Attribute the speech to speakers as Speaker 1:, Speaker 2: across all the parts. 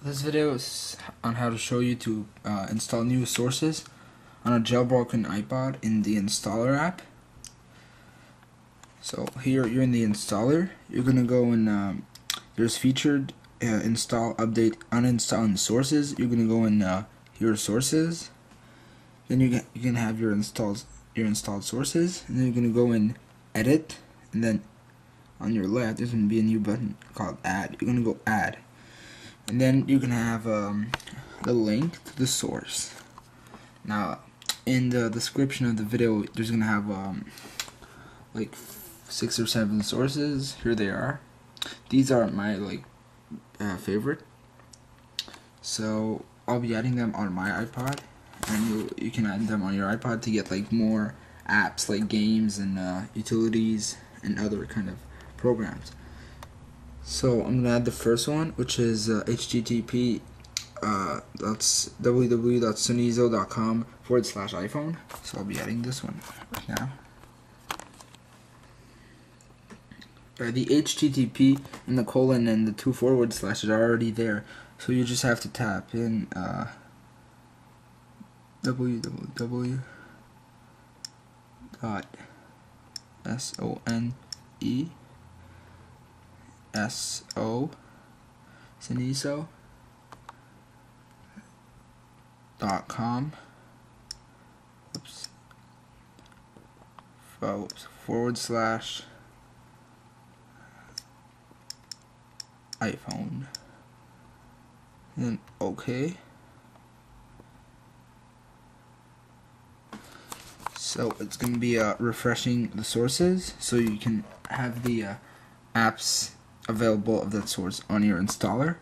Speaker 1: This video is on how to show you to install new sources on a jailbroken iPod in the installer app. So here you're in the installer. You're gonna go and there's featured install, update, uninstall, and sources. You're gonna go in your sources. Then you can have your installed sources, and then you're gonna go in edit, and then on your left there's gonna be a new button called add. You're gonna go add. And then you can have the link to the source. Now, in the description of the video, there's gonna have like 6 or 7 sources. Here they are. These are my favorite. So I'll be adding them on my iPod, and you can add them on your iPod to get like more apps like games and utilities and other kind of programs. So I'm gonna add the first one, which is http that's www.sunizo.com/iPhone. So I'll be adding this one right now. The HTTP and the colon and the 2 forward slashes are already there, so you just have to tap in sunizo.com /iPhone, then OK. So it's going to be refreshing the sources, so you can have the apps available of that source on your installer.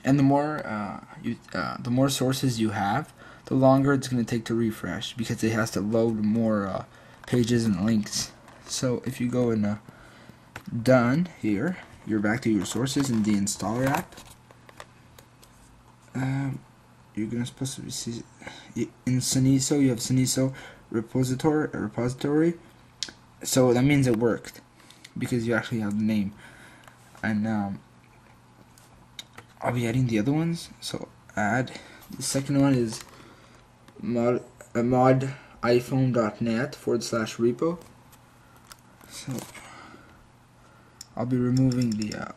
Speaker 1: And the more sources you have, the longer it's going to take to refresh, because it has to load more pages and links. So if you go in done here, you're back to your sources in the installer app. You're gonna supposed to see in Sunizo. You have Sunizo repository. So that means it worked, because you actually have the name. And I'll be adding the other ones. So add the second one is modiphone.net/repo. So I'll be removing the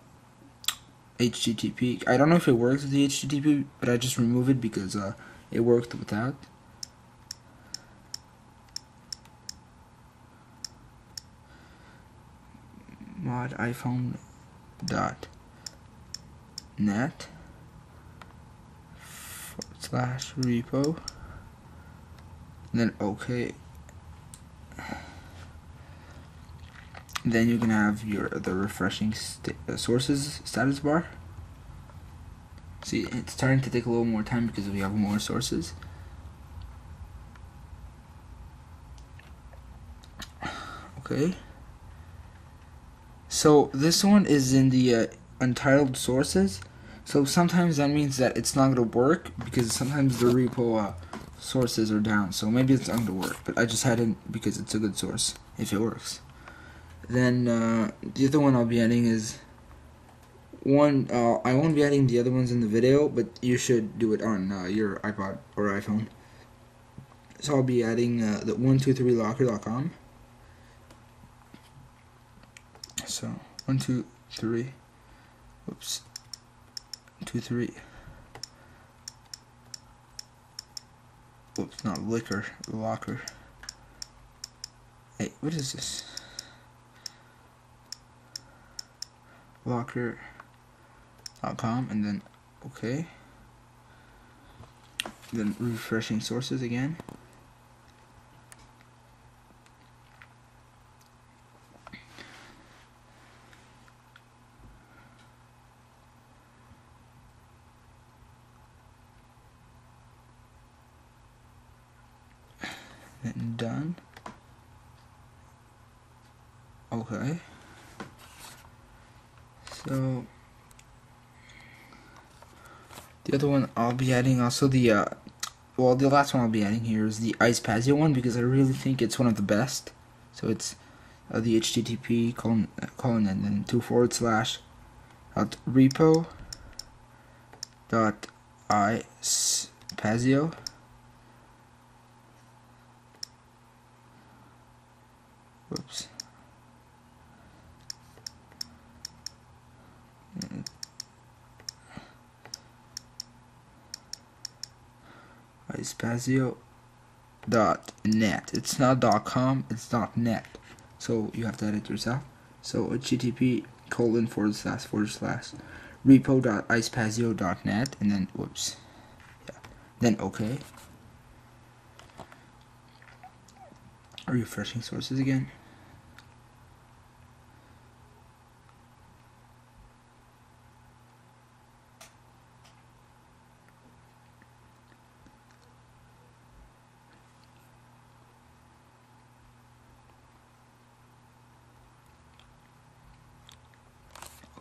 Speaker 1: HTTP. I don't know if it works with the HTTP, but I just remove it because it worked without. modiphone.net/repo, and then OK. Then you can have the refreshing sources status bar. See, it's starting to take a little more time because we have more sources. Okay. So this one is in the untitled sources. So sometimes that means that it's not going to work, because sometimes the repo sources are down. So maybe it's not going to work, but I just had it because it's a good source if it works. Then the other one I'll be adding is one. I won't be adding the other ones in the video, but you should do it on your iPod or iPhone. So I'll be adding the 123locker.com. So 123. Oops. 23. Oops, not liquor. Locker. Hey, what is this? Locker.com, and then OK. Then refreshing sources again. Then done. Okay. So the other one I'll be adding also the last one I'll be adding here is the iSpazio one, because I really think it's one of the best. So it's the HTTP colon and then 2 forward slash repo dot iSpazio whoops iSpazio.net. It's not .com, it's .net. So you have to edit yourself. So http:// repo.ispazio.net and then whoops. Yeah. Then okay. Refreshing sources again.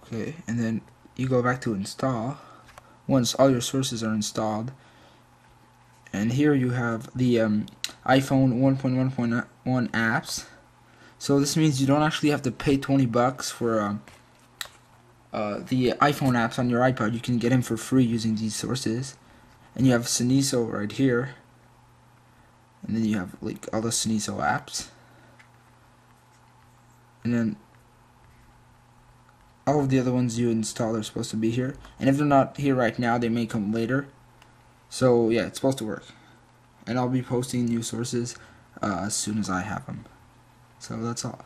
Speaker 1: Okay, and then you go back to install once all your sources are installed, and here you have the iPhone 1.1.1 apps. So this means you don't actually have to pay $20 for the iPhone apps on your iPod. You can get them for free using these sources. And you have Soniso right here, and then you have like all the Soniso apps, and then all of the other ones you install are supposed to be here, and if they're not here right now, they may come later. So yeah, it's supposed to work, and I'll be posting new sources as soon as I have them. So that's all.